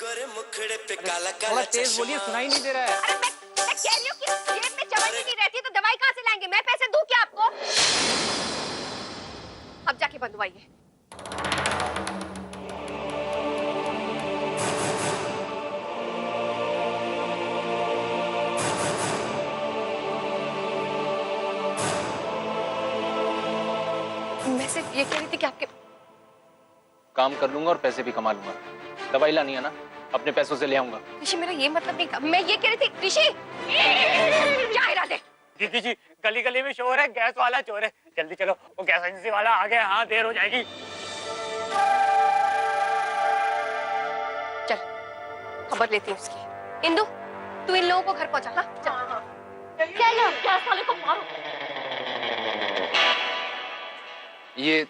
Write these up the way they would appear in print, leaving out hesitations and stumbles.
गोरे मुखड़े पे काला काला थोड़ा तेज बोलिए, सुनाई नहीं दे रहा है। अरे मैं कह रही हूँ कि जेब में चवन्नी नहीं रहती तो दवाई कहाँ से लाएंगे? मैं पैसे दूं क्या आपको? अब जाके बंधवाइए। मैं सिर्फ ये कह रही थी कि आपके काम कर लूंगा और पैसे भी कमा लूंगा। दवाई लानी है ना, अपने पैसों से ले आऊंगा। ऋषि, मेरा ये मतलब नहीं था। मैं ये कह रही थी ऋषि, क्या इरादे? दीदी जी, गली गली में शोर है, गैस वाला चोर है। जल्दी चलो, वो गैस एजेंसी वाला आ गया। हाँ, देर हो जाएगी। चल, खबर लेती हूँ उसकी। इंदु, तू इन लोगों को घर पहुंचा। हाँ, चल। चलो, गैस वाले को मारो। ये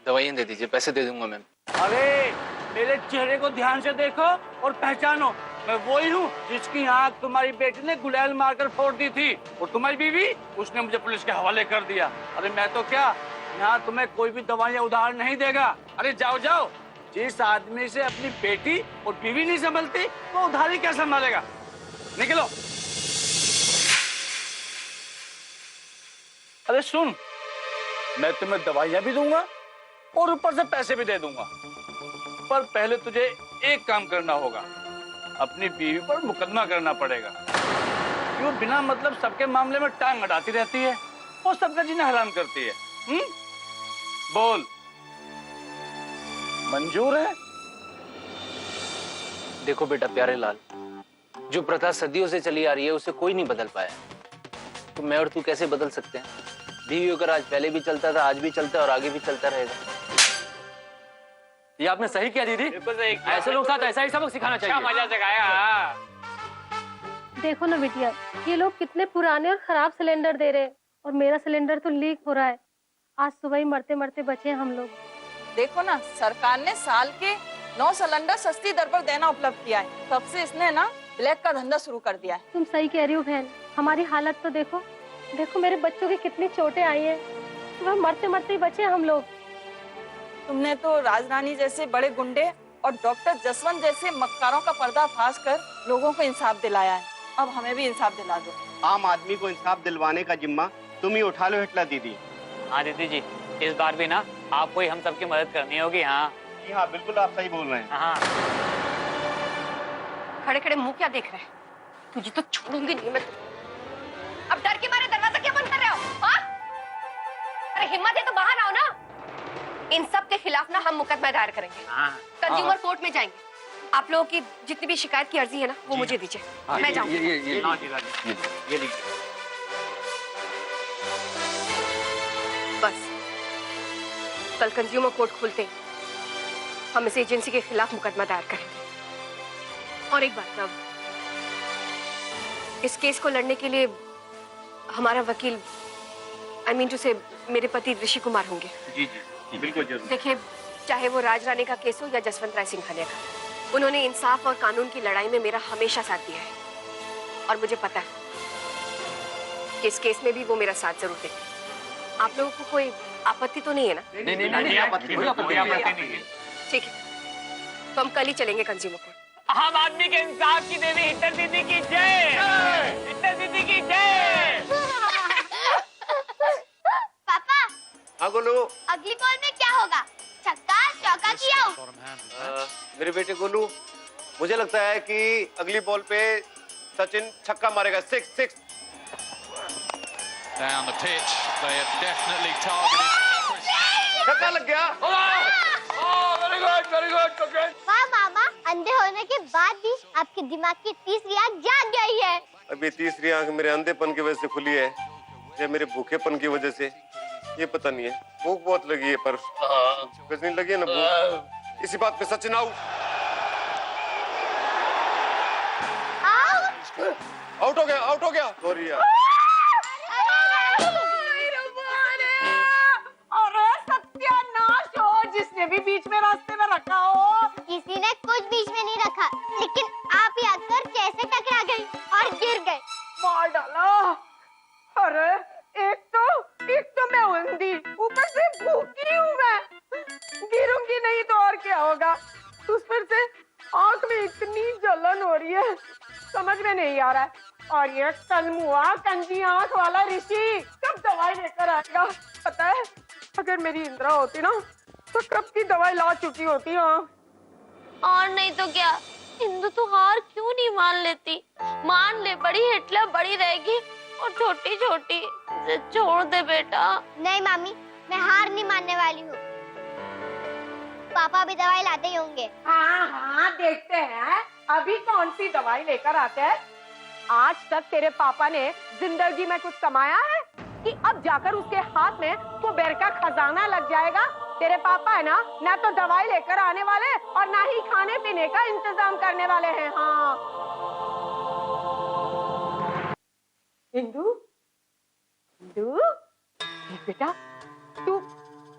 दवाइयाँ दे दीजिए, पैसे दे दूंगा मैम। अरे मेरे चेहरे को ध्यान से देखो और पहचानो, मैं वही हूँ जिसकी आँख तुम्हारी बेटी ने गुलेल मारकर फोड़ दी थी, और तुम्हारी बीवी उसने मुझे पुलिस के हवाले कर दिया। अरे मैं तो क्या, यहाँ तुम्हें कोई भी दवाइयाँ उधार नहीं देगा। अरे जाओ जाओ, जिस आदमी से अपनी बेटी और बीवी नहीं संभलती वो उधारी क्या संभालेगा? निकलो। अरे सुन, मैं तुम्हें दवाइयाँ भी दूंगा और ऊपर से पैसे भी दे दूंगा, पर पहले तुझे एक काम करना होगा। अपनी बीवी पर मुकदमा करना पड़ेगा। वो बिना मतलब सबके मामले में टांग अड़ाती रहती है और सबका जीना हराम करती है। बोल, मंजूर है? देखो बेटा प्यारे लाल, जो प्रथा सदियों से चली आ रही है उसे कोई नहीं बदल पाया। तो मैं और तू कैसे बदल सकते हैं? बीवी होकर आज पहले भी चलता था, आज भी चलता है और आगे भी चलता रहेगा। ये आपने सही किया दीदी। ऐसे लोग साथ ऐसा ही सबक सिखाना चाहिए। क्या मजा सिखाया। देखो ना बिटिया, ये लोग कितने पुराने और खराब सिलेंडर दे रहे हैं, और मेरा सिलेंडर तो लीक हो रहा है। आज सुबह ही मरते मरते बचे हम लोग। देखो ना, सरकार ने साल के 9 सिलेंडर सस्ती दर पर देना उपलब्ध किया है। तब से इसने ना ब्लैक का धंधा शुरू कर दिया है। तुम सही कह रही हो बहन, हमारी हालत तो देखो। देखो मेरे बच्चों की कितनी चोटें आई हैं, सुबह मरते मरते ही बचे हम लोग। तुमने तो राजरानी जैसे बड़े गुंडे और डॉक्टर जसवंत जैसे मक्कारों का पर्दाफाश कर लोगों को इंसाफ दिलाया है। अब हमें भी इंसाफ दिला दो। आम आदमी को इंसाफ दिलवाने का जिम्मा तुम ही उठा लो हिटलर दीदी। हाँ दीदी जी, इस बार भी ना आपको ही हम सबकी मदद करनी होगी। हाँ जी हाँ, बिल्कुल आप सही बोल रहे हैं। हाँ, खड़े खड़े मुंह क्या देख रहे हैं? तुझे तो छोड़ूंगी नहीं मैं। अब डर के मारे दरवाजा क्या बंद कर रहे हो? हाँ? अरे हिम्मत है तो बाहर आओ ना। इन सब के खिलाफ ना हम मुकदमा दायर करेंगे। कंज्यूमर कोर्ट में जाएंगे। आप लोगों की जितनी भी शिकायत की अर्जी है ना, वो मुझे दीजिए। मैं जाऊंगी। ये लीजिए। बस कल कंज्यूमर कोर्ट खुलते ही हम इस एजेंसी के खिलाफ मुकदमा दायर करेंगे। और एक बात, अब इस केस को लड़ने के लिए हमारा वकील, आई मीन टू से मेरे पति ऋषि कुमार होंगे। जी जी बिल्कुल जरूर। देखिए, चाहे वो राजरानी का केस हो या जसवंत राय सिंघानिया का, उन्होंने इंसाफ और कानून की लड़ाई में मेरा हमेशा साथ दिया है, और मुझे पता है कि इस केस में भी वो मेरा साथ जरूर देंगे। आप लोगों को कोई आपत्ति तो नहीं है ना? नहीं, आपत्ति नहीं है। ठीक है, तो हम कल ही चलेंगे कंज्यूमर कोर्ट। आम आदमी के इंसाफ की देवी हिटलर दीदी की जय। हिटलर दीदी की जय। पापा, हाँ गोलू। अगली बॉल में क्या होगा? छक्का, चौका की आउट? मेरे बेटे गोलू, मुझे लगता है कि अगली बॉल पे सचिन छक्का मारेगा। 6 Down the pitch, they have definitely targeted. छक्का लग गया। Very good, very good. वाह मामा, अंधे होने के बाद भी आपके दिमाग की तीसरी आंख जाग गई है। अभी तीसरी आंख मेरे अंधेपन की वजह से खुली है या मेरे भूखेपन की वजह से, ये पता नहीं है। भूख बहुत लगी है, पर कुछ नहीं लगी है ना भूख। इसी बात पे सचिन आउट। आउट हो गया। सॉरी यार। अरे सत्यानाश हो, जिसने भी बीच में रास्ते में रखा हो। किसी ने कुछ बीच में नहीं रखा, लेकिन आप ही आकर कैसे टकरा गई और गिर गए। मार डाला। अरे एक तो मैं अंधी, ऊपर से भूखी हूँ मैं। गिरूंगी नहीं तो और क्या होगा? उस पर से आंख में इतनी रही है, समझ में नहीं आ रहा है। और ये कलमुआ कंजी आंख वाला ऋषि कब दवाई लेकर आएगा? पता है, अगर मेरी इंदिरा होती ना तो कब की दवाई ला चुकी होती। हाँ, और नहीं तो क्या, इंदु तो हार क्यों नहीं मान लेती? मान ले, बड़ी हिटलर बड़ी रहेगी और छोटी छोटी। छोड़ दे बेटा। नहीं मामी, मैं हार नहीं मानने वाली हूँ। पापा भी दवाई लाते ही होंगे। हाँ हाँ, देखते हैं अभी कौन सी दवाई लेकर आते हैं। आज तक तेरे पापा ने जिंदगी में कुछ कमाया है कि अब जाकर उसके हाथ में कुबेर का खजाना लग जाएगा? तेरे पापा है ना तो दवाई लेकर आने वाले और ना ही खाने पीने का इंतजाम करने वाले हैं। हाँ इंदु, इंदु, बेटा, तू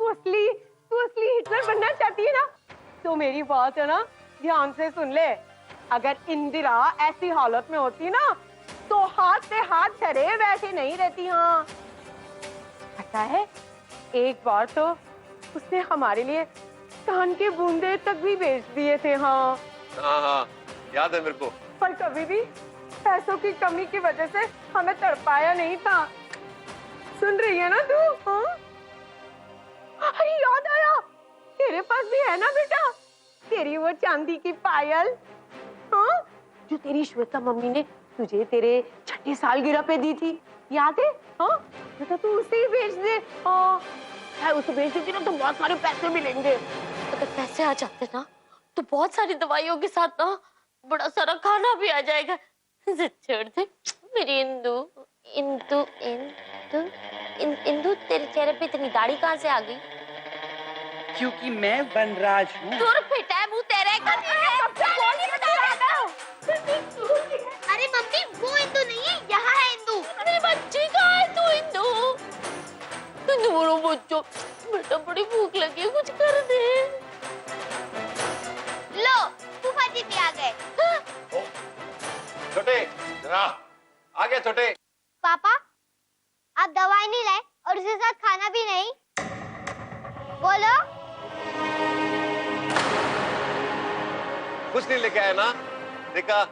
असली हिटलर बनना चाहती है ना? तो मेरी बात है ना, ध्यान से सुन ले। अगर इंदिरा ऐसी हालत में होती ना तो हाथ से हाथ धरे वैसे नहीं रहती। हाँ, पता है, एक बार तो उसने हमारे लिए कान के बूंदे तक भी बेच दिए थे। हाँ हाँ, याद है मेरे को। पर कभी भी पैसों की कमी की वजह से हमें तड़पाया नहीं था। सुन रही है ना तू? हाँ? अरे याद आया, तेरे पास भी है ना बेटा तेरी वो चांदी की पायल, हाँ, जो तेरी श्वेता मम्मी ने तुझे तेरे 6ठी सालगिरह पे दी थी, याद है? हाँ, बेटा तू उसे ही बेच दे। हाँ, उसे बेच देती ना तो बहुत सारे पैसे मिलेंगे। अगर पैसे आ जाते ना तो बहुत सारी दवाइयों के साथ ना बड़ा सारा खाना भी आ जाएगा। छोड़ दे मेरी इंदु। इंदु इंदु इंदु, तेरे चेहरे पे इतनी दाढ़ी कहाँ से आ गई? क्योंकि मैं वनराज हूँ। दूर फिटा है मुंह तेरे। अरे मम्मी, वो इंदु नहीं है, यहाँ है इंदु। अरे बच्ची कहाँ है तू? इंदु, इंदु बोलो बच्चों, बेटा बड़ी भूख लगी है, कुछ कर दे। लो, फूफा जी भी आ गए। छोटे, जरा आ गया छोटे। पापा, आप दवाई नहीं लाए और उसके साथ खाना भी नहीं? बोलो। कुछ नहीं लेके आया ना? देखा,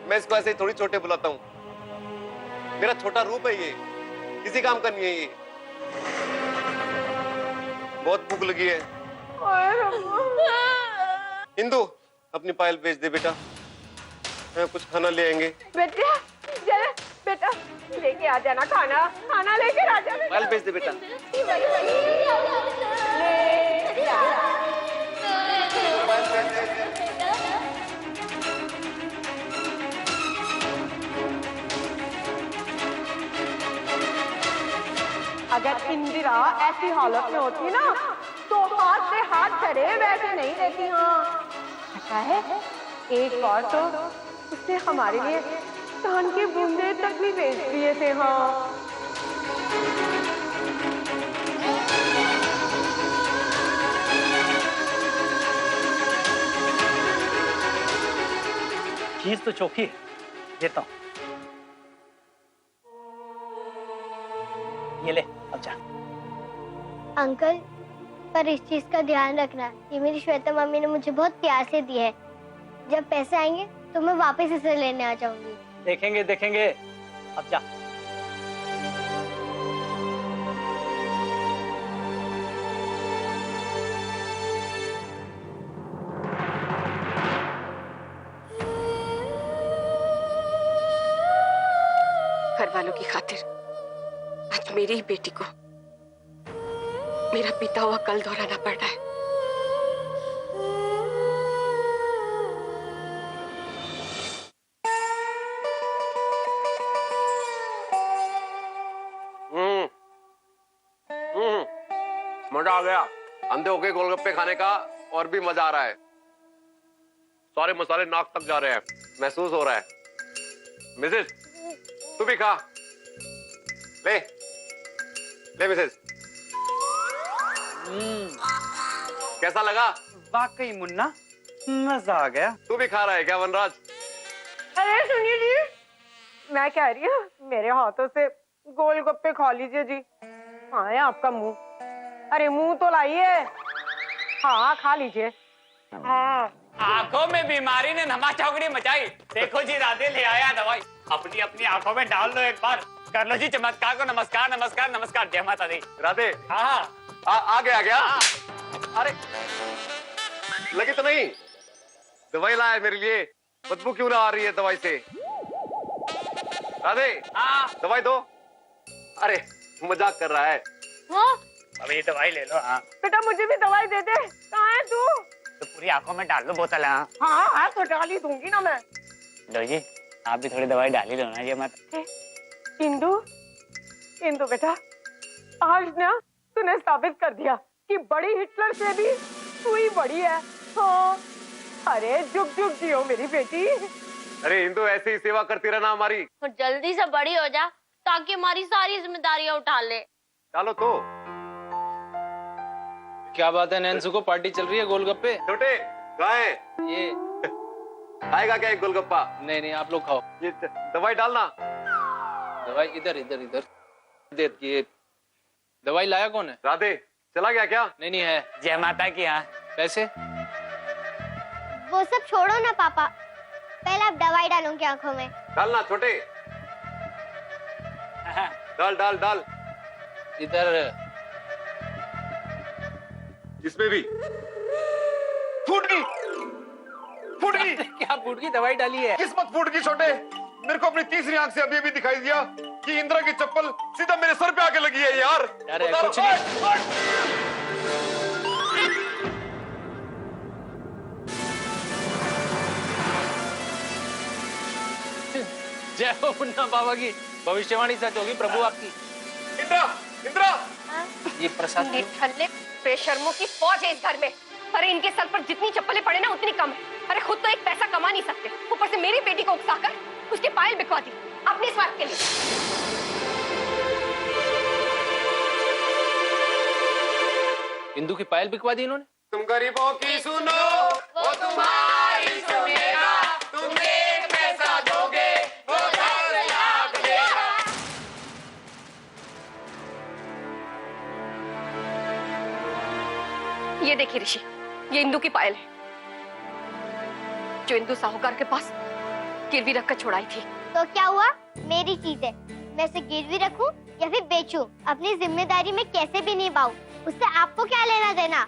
मैं इसको ऐसे ही थोड़ी छोटे बुलाता हूँ। मेरा छोटा रूप है ये, किसी काम का नहीं है ये। बहुत भूख लगी है। इंदु, अपनी पायल बेच दे बेटा, कुछ खाना ले आएंगे। बेटा, जरा बेटा लेके आ जाना खाना, खाना लेकर आ जाना। पायल बेच दे बेटा। अगर इंदिरा ऐसी हालत में होती ना तो हाथ से हाथ धरे वैसे नहीं रहती। हाँ, पता है, एक बार तो उसने हमारे लिए कान के बूंदे तक भी बेच दिए थे। हाँ, चीज तो चौकी है, देता हूँ। ये ले, अब जा। अंकल, पर इस चीज का ध्यान रखना, ये मेरी श्वेता मम्मी ने मुझे बहुत प्यार से दी है। जब पैसे आएंगे तो मैं वापस इसे लेने आ जाऊंगी। देखेंगे देखेंगे, अब जा। घर वालों की खातिर आज मेरी ही बेटी को मेरा बीता हुआ कल दोहराना पड़ रहा है। मजा आ गया अंधे होके गोलगप्पे खाने का, और भी मजा आ रहा है। सारे मसाले नाक तक जा रहे हैं, महसूस हो रहा है। मिसेस, तू भी खा। ले ले मिसेस। कैसा लगा? वाकई मुन्ना, मजा आ गया। तू भी खा रहा है क्या वनराज? अरे सुनिए जी, मैं कह रही हूँ मेरे हाथों से गोलगप्पे खा लीजिए जी। हाँ है आपका मुंह, अरे मुंह तो लाइए। हाँ खा लीजिए। हाँ आंखों में बीमारी ने नमा चौकड़ी मचाई। देखो जी राधे ले आया दवाई, अपनी अपनी आंखों में डाल लो, एक बार कर लो जी चमत्कार को। नमस्कार नमस्कार नमस्कार, जय माता दी। राधे हाँ आ गया। अरे लगी तो नहीं? दवाई लाया मेरे लिए, बदबू क्यों ना आ रही है दवाई से? राधे हाँ दवाई दो। अरे मजाक कर रहा है। हाँ अब ये दवाई ले लो। हाँ बेटा मुझे भी दवाई दे दे। कहाँ है तू? तो पूरी आंखों में डाल लो बोतल। हाँ हाँ हाँ तो डाल ही दूंगी ना मैं। लो जी, आप भी थोड़ी दवाई डाल ही लो ना। ये मत इंदु, इंदु बेटा, आज ना तूने साबित कर दिया कि बड़ी हिटलर से भी तू ही बड़ी है। हाँ अरे जुग जुग जियो मेरी बेटी। अरे हिंदू ऐसे ही सेवा करती रहना हमारी। और जल्दी से बड़ी हो जा ताकि हमारी सारी जिम्मेदारियां उठा ले। चलो तो क्या बात है, नैन्सू को पार्टी चल रही है गोलगप्पे? छोटे गाय ये आएगा क्या एक गोलगप्पा? नहीं आप लोग खाओ। ये दवाई डालना। दवाई इधर इधर इधर दे। ये दवाई लाया कौन है? राधे चला गया क्या? नहीं है। जय माता की। हाँ पैसे? वो सब छोड़ो ना पापा, पहले आप दवाई डालो उनकी आंखों में। डालना छोटे, डाल डाल डाल। इधर इसमें भी फूट गई। क्या फूट गई? दवाई डाली है। किस्मत फूट गई छोटे। मेरे को अपनी तीसरी आंख से अभी दिखाई दिया कि इंदिरा की चप्पल सीधा मेरे सर पे आके लगी है यार। अरे कुछ नहीं। जय हो मुन्ना बाबा की, भविष्यवाणी सच होगी प्रभु आपकी। इंदिरा इंदिरा ये प्रसाद निठल्ले बेशर्मों की फौज है इस घर में। अरे इनके सर पर जितनी चप्पलें पड़े ना उतनी कम है। अरे खुद तो एक पैसा कमा नहीं सकते, ऊपर से मेरी बेटी को उकसाकर उसके पायल बिकवा दी अपने स्वार्थ के लिए। हिंदू की पायल बिकवा दी इन्होंने। तुम गरीबों की सुनो वो तुम्हारी सुनेगा, तुम एक पैसा दोगे वो 10 लाख देगा। ये देखिए ऋषि, ये इंदू की पायल है जो इंदू साहूकार के पास गिरवी रखकर छुड़ाई थी। तो क्या हुआ? मेरी चीज है, मैं उसे गिरवी रखूं या फिर बेचूं, अपनी जिम्मेदारी में कैसे भी निभाऊं, उससे आपको क्या लेना देना?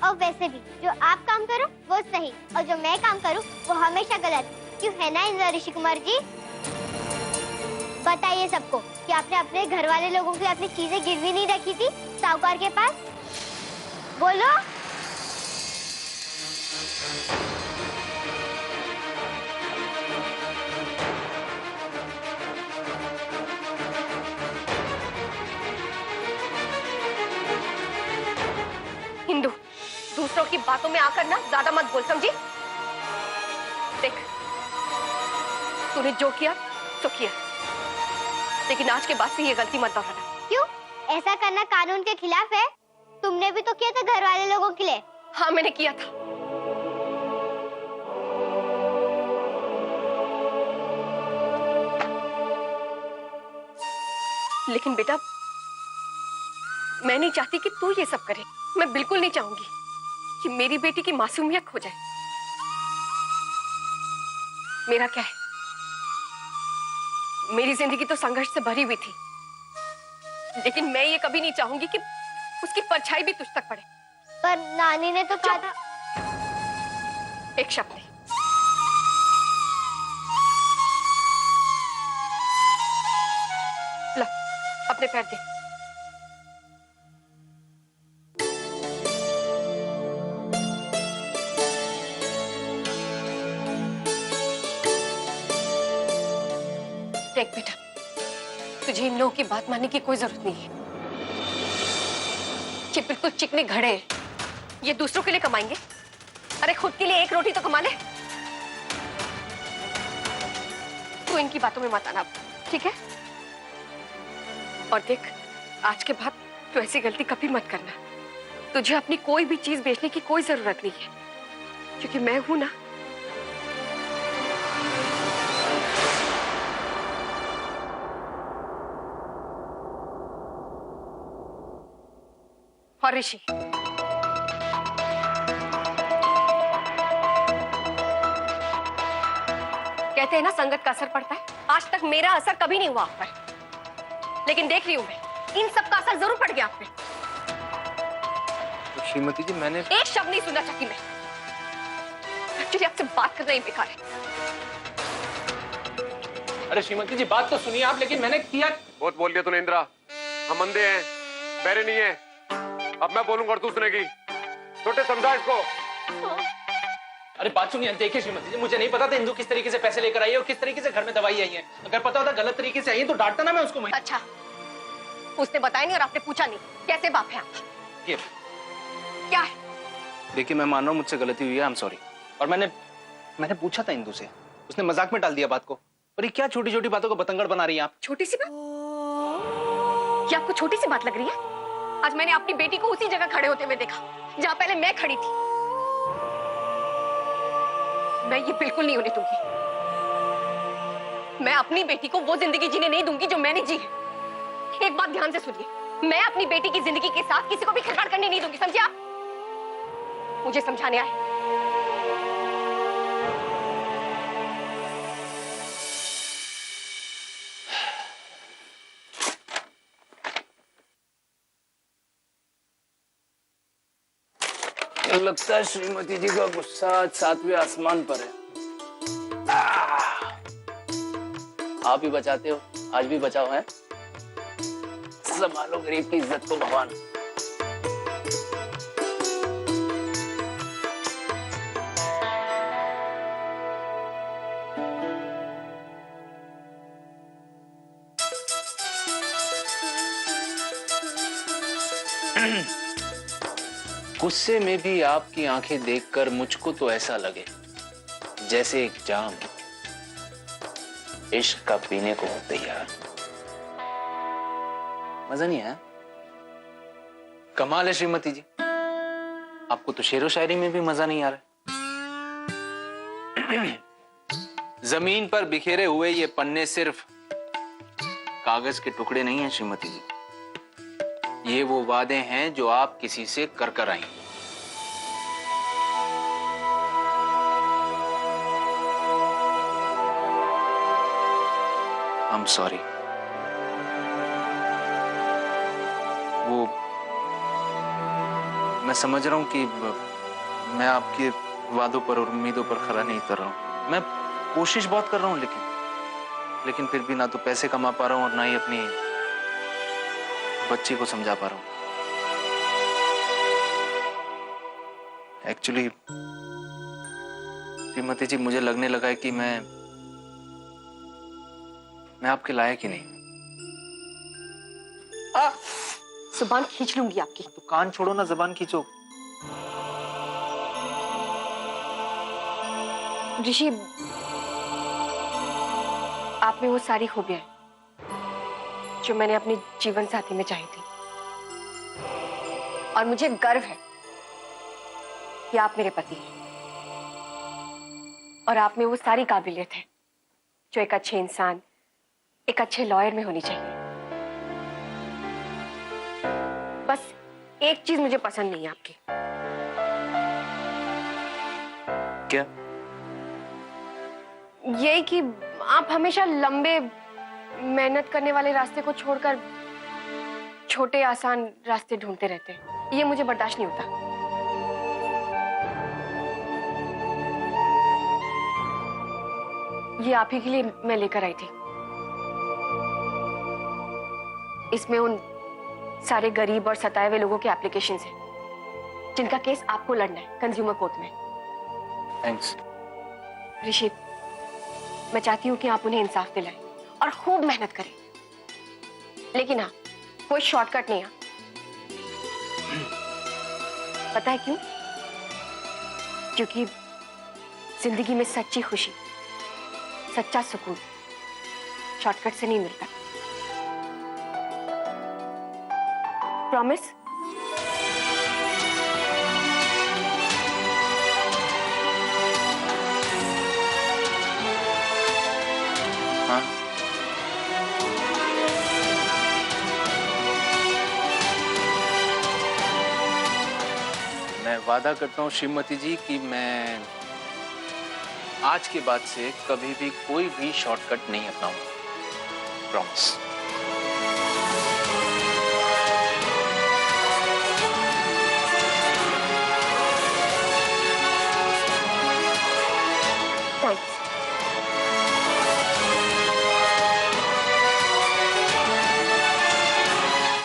और वैसे भी जो आप काम करो वो सही और जो मैं काम करूं वो हमेशा गलत, क्यों है ना इंदिरा ऋषि कुमार जी? बताइए सबको कि आपने अपने घर वाले लोगों की अपनी चीजें गिरवी नहीं रखी थी साहूकार के पास? बोलो। हिंदू, दूसरों की बातों में आकर ना ज्यादा मत बोल, समझी? देख, तूने जो किया तो किया, लेकिन आज के बाद से ये गलती मत दोहराना। क्यों? ऐसा करना कानून के खिलाफ है। तुमने भी तो किया था घर वाले लोगों के लिए। हाँ मैंने किया था, लेकिन बेटा मैं नहीं चाहती कि तू ये सब करे। मैं बिल्कुल नहीं चाहूंगी कि मेरी बेटी की मासूमियत खो जाए। मेरा क्या है, मेरी जिंदगी तो संघर्ष से भरी हुई थी, लेकिन मैं ये कभी नहीं चाहूंगी कि उसकी परछाई भी तुझ तक पड़े। पर नानी ने तो कहा था। एक शब्द नहीं। ला, अपने पैर दे। देख बेटा, तुझे इन लोगों की बात मानने की कोई जरूरत नहीं है। ये बिल्कुल चिकने घड़े हैं, ये दूसरों के लिए कमाएंगे, अरे खुद के लिए एक रोटी तो कमा ले। तू इनकी बातों में मत आना, ठीक है? और देख, आज के बाद तू ऐसी गलती कभी मत करना। तुझे अपनी कोई भी चीज बेचने की कोई जरूरत नहीं है, क्योंकि मैं हूं ना। और ऋषि, कहते हैं ना संगत का असर पड़ता है, आज तक मेरा असर कभी नहीं हुआ आप पर, लेकिन देख रही हूं मैं, इन सब का असर जरूर पड़ गया आप पे। तो श्रीमती जी मैंने एक शब्द नहीं सुनना चाहती मैं। एक्चुअली आपसे बात करना ही बेकार है। अरे श्रीमती जी बात तो सुनिए आप, लेकिन मैंने किया। बहुत बोल दिया तूने इंदिरा, हम अंधे हैं, बहरे नहीं है। अब मैं बोलूंगा और तू सुनेगी। छोटे समझा इसको। अरे बात सुनिए, देखिए श्रीमती जी, मुझे नहीं पता था इंदु किस तरीके से पैसे लेकर आई है और किस तरीके से घर में दवाई आई है। अगर पता होता गलत तरीके से आई है तो डांटता ना मैं उसको। अच्छा, उसने बताया नहीं और आपने पूछा नहीं, कैसे बाप है आप? ये क्या है? देखिए मैं मान रहा हूँ मुझसे गलती हुई है, आई एम सॉरी। और मैंने पूछा था इंदु से, उसने मजाक में टाल दिया बात को। और ये क्या छोटी छोटी बातों को बतंगड़ बना रही है आप? छोटी सी बात? ये आपको छोटी सी बात लग रही है? आज मैंने अपनी बेटी को उसी जगह खड़े होते हुए देखा जहां पहले मैं खड़ी थी। मैं ये बिल्कुल नहीं होने दूंगी। मैं अपनी बेटी को वो जिंदगी जीने नहीं दूंगी जो मैंने जी है। एक बात ध्यान से सुनिए, मैं अपनी बेटी की जिंदगी के साथ किसी को भी खिलवाड़ करने नहीं दूंगी, समझे आप? मुझे समझाने आए। लगता है श्रीमती जी का गुस्सा आज 7वें आसमान पर है। आप ही बचाते हो, आज भी बचाओ है। संभालो गरीब की इज्जत को भगवान। गुस्से में भी आपकी आंखें देखकर मुझको तो ऐसा लगे जैसे एक जाम इश्क का पीने को हो तैयार। मजा नहीं आया? कमाल है श्रीमती जी, आपको तो शेरो शायरी में भी मजा नहीं आ रहा। जमीन पर बिखेरे हुए ये पन्ने सिर्फ कागज के टुकड़े नहीं हैं श्रीमती जी, ये वो वादे हैं जो आप किसी से कर कर आई। I'm sorry। वो मैं समझ रहा हूं कि मैं आपके वादों पर और उम्मीदों पर खरा नहीं उतर रहा हूं। मैं कोशिश बहुत कर रहा हूं, लेकिन फिर भी ना तो पैसे कमा पा रहा हूं और ना ही अपनी बच्ची को समझा पा रहा हूं। एक्चुअली श्रीमती जी, मुझे लगने लगा है कि मैं आपके लायक ही नहीं। जुबान खींच लूंगी आपकी। तो कान छोड़ो ना, जुबान खींचो। ऋषि, आप में वो सारी खूबियां हैं जो मैंने अपने जीवन साथी में चाही थी, और मुझे गर्व है कि आप मेरे पति हैं, और आप में वो सारी काबिलियत है जो एक अच्छे इंसान, एक अच्छे लॉयर में होनी चाहिए। बस एक चीज मुझे पसंद नहीं है आपकी। क्या? यही कि आप हमेशा लंबे मेहनत करने वाले रास्ते को छोड़कर छोटे आसान रास्ते ढूंढते रहते हैं। ये मुझे बर्दाश्त नहीं होता। ये आप ही के लिए मैं लेकर आई थी। इसमें उन सारे गरीब और सताए हुए लोगों के एप्लीकेशंस हैं जिनका केस आपको लड़ना है कंज्यूमर कोर्ट में। थैंक्स ऋषि, मैं चाहती हूँ कि आप उन्हें इंसाफ दिलाएं और खूब मेहनत करें, लेकिन हाँ, कोई शॉर्टकट नहीं है। पता है क्यों? क्योंकि जिंदगी में सच्ची खुशी, सच्चा सुकून शॉर्टकट से नहीं मिलता। प्रॉमिस? हाँ। मैं वादा करता हूँ श्रीमती जी कि मैं आज के बाद से कभी भी कोई भी शॉर्टकट नहीं अपनाऊंगा, प्रॉमिस।